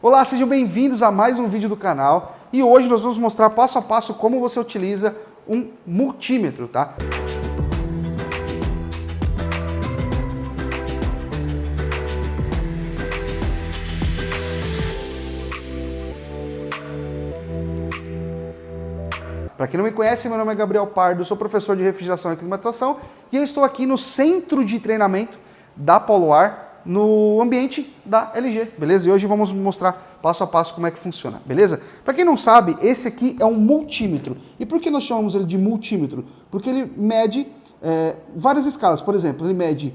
Olá, sejam bem-vindos a mais um vídeo do canal e hoje nós vamos mostrar passo a passo como você utiliza um multímetro, tá? Para quem não me conhece, meu nome é Gabriel Pardo, sou professor de refrigeração e climatização e eu estou aqui no centro de treinamento da Poluar, no ambiente da LG, beleza? E hoje vamos mostrar passo a passo como é que funciona, beleza? Para quem não sabe, esse aqui é um multímetro. E por que nós chamamos ele de multímetro? Porque ele mede várias escalas. Por exemplo, ele mede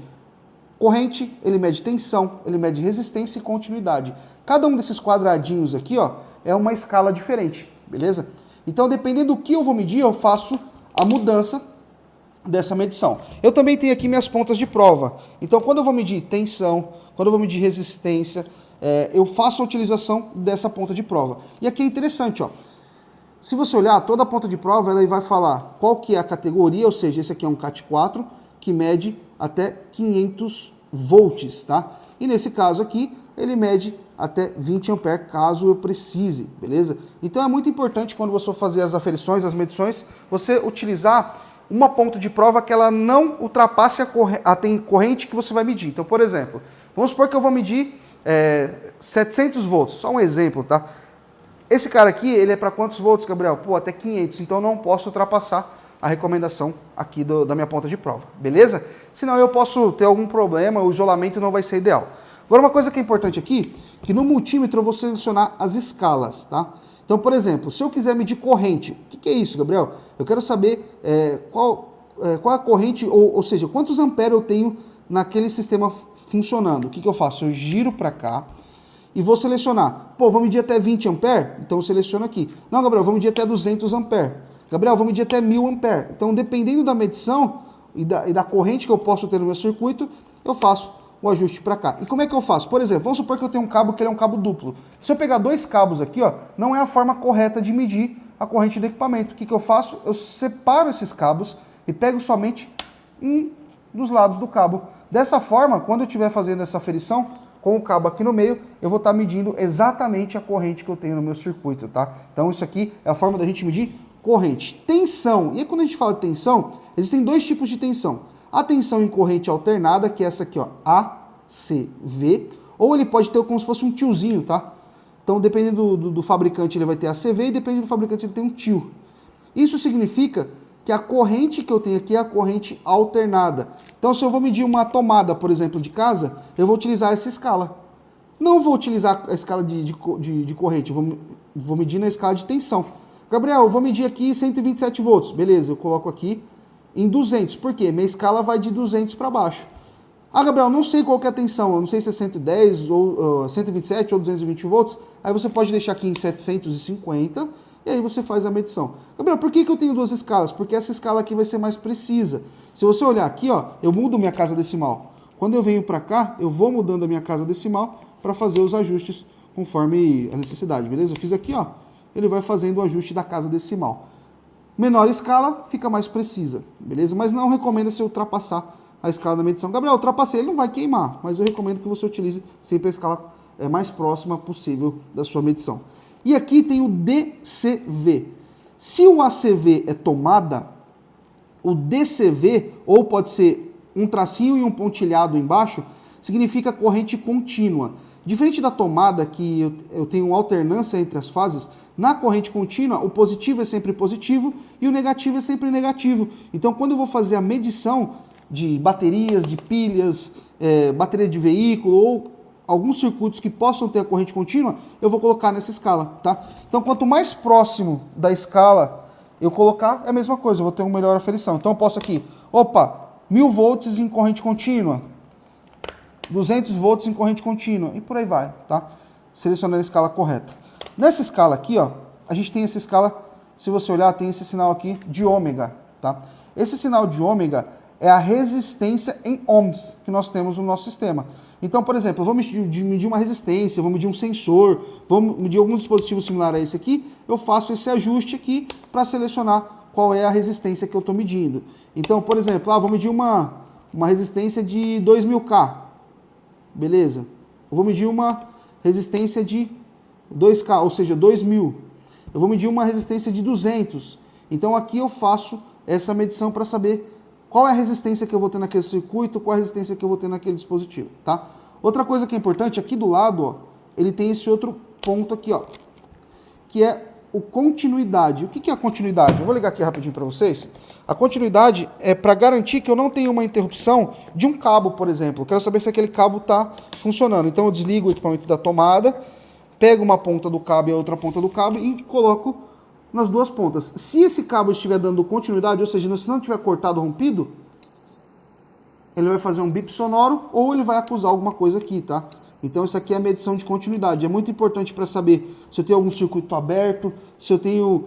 corrente, ele mede tensão, ele mede resistência e continuidade. Cada um desses quadradinhos aqui, ó, é uma escala diferente, beleza? Então, dependendo do que eu vou medir, eu faço a mudança dessa medição. Eu também tenho aqui minhas pontas de prova. Então, quando eu vou medir tensão, quando eu vou medir resistência, eu faço a utilização dessa ponta de prova. E aqui é interessante, ó. Se você olhar, toda a ponta de prova, ela vai falar qual que é a categoria, ou seja, esse aqui é um CAT4, que mede até 500 volts, tá? E nesse caso aqui, ele mede até 20 amperes, caso eu precise, beleza? Então é muito importante quando você for fazer as aferições, as medições, você utilizar uma ponta de prova que ela não ultrapasse a corrente que você vai medir. Então, por exemplo, vamos supor que eu vou medir 700 volts, só um exemplo, tá? Esse cara aqui, ele é para quantos volts, Gabriel? Pô, até 500, então eu não posso ultrapassar a recomendação aqui da minha ponta de prova, beleza? Senão eu posso ter algum problema, o isolamento não vai ser ideal. Agora, uma coisa que é importante aqui, que no multímetro eu vou selecionar as escalas, tá? Então, por exemplo, se eu quiser medir corrente, o que é isso, Gabriel? Eu quero saber qual é a corrente, ou seja, quantos amperes eu tenho naquele sistema funcionando. O que eu faço? Eu giro para cá e vou selecionar. Pô, vou medir até 20 amperes? Então eu seleciono aqui. Não, Gabriel, vou medir até 200 amperes. Gabriel, vou medir até 1000 amperes. Então, dependendo da medição e da corrente que eu posso ter no meu circuito, eu faço o ajuste para cá. E como é que eu faço? Por exemplo, vamos supor que eu tenho um cabo que ele é um cabo duplo. Se eu pegar dois cabos aqui, ó, não é a forma correta de medir a corrente do equipamento. O que eu faço? Eu separo esses cabos e pego somente um dos lados do cabo. Dessa forma, quando eu estiver fazendo essa aferição, com o cabo aqui no meio, eu vou estar medindo exatamente a corrente que eu tenho no meu circuito, tá? Então isso aqui é a forma da gente medir corrente. Tensão. E aí, quando a gente fala de tensão, existem dois tipos de tensão. A tensão em corrente alternada, que é essa aqui, ó, ACV, ou ele pode ter como se fosse um tiozinho, tá? Então, dependendo do fabricante, ele vai ter ACV, e dependendo do fabricante, ele tem um tio. Isso significa que a corrente que eu tenho aqui é a corrente alternada. Então, se eu vou medir uma tomada, por exemplo, de casa, eu vou utilizar essa escala. Não vou utilizar a escala de corrente, vou medir na escala de tensão. Gabriel, eu vou medir aqui 127 volts. Beleza, eu coloco aqui em 200. Por quê? Minha escala vai de 200 para baixo. Ah, Gabriel, não sei qual que é a tensão. Eu não sei se é 110 ou 127 ou 220 volts. Aí você pode deixar aqui em 750 e aí você faz a medição. Gabriel, por que eu tenho duas escalas? Porque essa escala aqui vai ser mais precisa. Se você olhar aqui, ó, eu mudo minha casa decimal. Quando eu venho para cá, eu vou mudando a minha casa decimal para fazer os ajustes conforme a necessidade, beleza? Eu fiz aqui, ó, ele vai fazendo o ajuste da casa decimal. Menor escala, fica mais precisa, beleza? Mas não recomenda você ultrapassar a escala da medição. Gabriel, ultrapassei, ele não vai queimar, mas eu recomendo que você utilize sempre a escala mais próxima possível da sua medição. E aqui tem o DCV. Se o ACV é tomada, o DCV, ou pode ser um tracinho e um pontilhado embaixo, significa corrente contínua. Diferente da tomada, que eu tenho uma alternância entre as fases, na corrente contínua, o positivo é sempre positivo e o negativo é sempre negativo. Então, quando eu vou fazer a medição de baterias, de pilhas, bateria de veículo ou alguns circuitos que possam ter a corrente contínua, eu vou colocar nessa escala, tá? Então, quanto mais próximo da escala eu colocar, é a mesma coisa, eu vou ter uma melhor aferição. Então, eu posso aqui, 1000 volts em corrente contínua, 200 volts em corrente contínua, e por aí vai, tá? Selecionando a escala correta. Nessa escala aqui, ó, a gente tem essa escala, se você olhar, tem esse sinal aqui de ômega, tá? Esse sinal de ômega é a resistência em ohms que nós temos no nosso sistema. Então, por exemplo, eu vou medir uma resistência, vou medir um sensor, vou medir algum dispositivo similar a esse aqui, eu faço esse ajuste aqui para selecionar qual é a resistência que eu estou medindo. Então, por exemplo, vou medir uma resistência de 2000K. Beleza? Eu vou medir uma resistência de 2K, ou seja, 2000. Eu vou medir uma resistência de 200. Então aqui eu faço essa medição para saber qual é a resistência que eu vou ter naquele circuito, qual é a resistência que eu vou ter naquele dispositivo, tá? Outra coisa que é importante, aqui do lado, ó, ele tem esse outro ponto aqui, ó, que é o continuidade. O que é a continuidade? Eu vou ligar aqui rapidinho para vocês. A continuidade é para garantir que eu não tenha uma interrupção de um cabo, por exemplo. Eu quero saber se aquele cabo está funcionando. Então eu desligo o equipamento da tomada, pego uma ponta do cabo e a outra ponta do cabo e coloco nas duas pontas. Se esse cabo estiver dando continuidade, ou seja, se não tiver cortado ou rompido, ele vai fazer um bip sonoro ou ele vai acusar alguma coisa aqui, tá? Então isso aqui é a medição de continuidade. É muito importante para saber se eu tenho algum circuito aberto, se eu tenho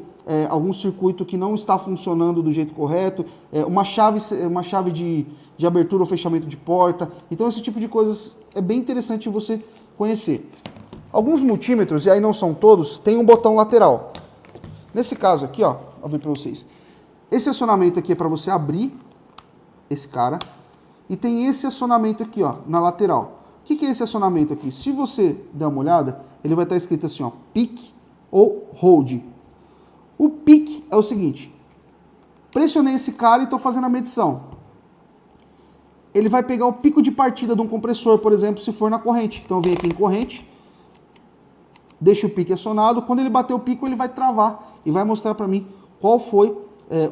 algum circuito que não está funcionando do jeito correto, uma chave de abertura ou fechamento de porta. Então esse tipo de coisas é bem interessante você conhecer. Alguns multímetros, e aí não são todos, tem um botão lateral. Nesse caso aqui, ó, vou abrir para vocês. Esse acionamento aqui é para você abrir esse cara. E tem esse acionamento aqui, ó, na lateral. O que é esse acionamento aqui? Se você der uma olhada, ele vai estar escrito assim, ó, pick ou hold. O pick é o seguinte, pressionei esse cara e estou fazendo a medição. Ele vai pegar o pico de partida de um compressor, por exemplo, se for na corrente. Então eu venho aqui em corrente, deixo o pique acionado, quando ele bater o pico ele vai travar e vai mostrar para mim qual foi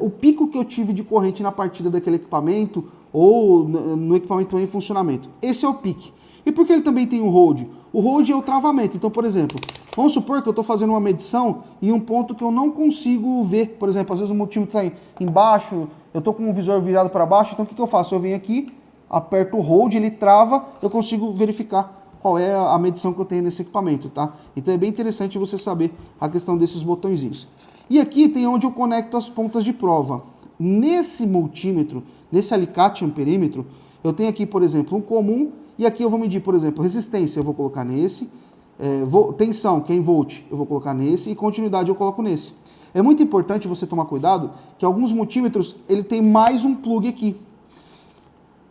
o pico que eu tive de corrente na partida daquele equipamento ou no equipamento em funcionamento. Esse é o pique. E por que ele também tem um hold? O hold é o travamento. Então, por exemplo, vamos supor que eu estou fazendo uma medição em um ponto que eu não consigo ver. Por exemplo, às vezes o multímetro está embaixo, eu estou com o visor virado para baixo, então o que eu faço? Eu venho aqui, aperto o hold, ele trava, eu consigo verificar qual é a medição que eu tenho nesse equipamento, tá? Então é bem interessante você saber a questão desses botõezinhos. E aqui tem onde eu conecto as pontas de prova. Nesse multímetro, nesse alicate amperímetro, eu tenho aqui, por exemplo, um comum, e aqui eu vou medir, por exemplo, resistência, eu vou colocar nesse, tensão, que é em volt, eu vou colocar nesse, e continuidade eu coloco nesse. É muito importante você tomar cuidado que alguns multímetros, ele tem mais um plug aqui,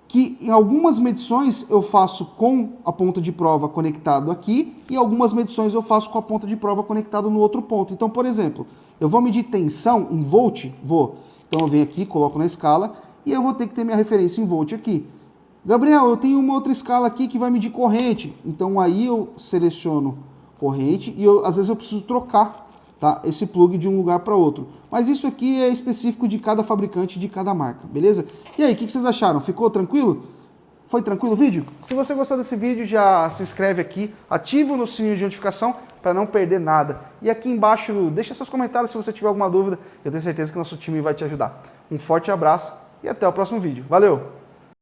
que em algumas medições eu faço com a ponta de prova conectado aqui, e algumas medições eu faço com a ponta de prova conectado no outro ponto. Então, por exemplo, eu vou medir tensão em volt, então eu venho aqui, coloco na escala, e eu vou ter que ter minha referência em volt aqui. Gabriel, eu tenho uma outra escala aqui que vai medir corrente. Então aí eu seleciono corrente e às vezes eu preciso trocar, tá, esse plug de um lugar para outro. Mas isso aqui é específico de cada fabricante, de cada marca, beleza? E aí, o que vocês acharam? Ficou tranquilo? Foi tranquilo o vídeo? Se você gostou desse vídeo, já se inscreve aqui, ativa o sininho de notificação para não perder nada. E aqui embaixo, deixa seus comentários se você tiver alguma dúvida. Eu tenho certeza que nosso time vai te ajudar. Um forte abraço e até o próximo vídeo. Valeu!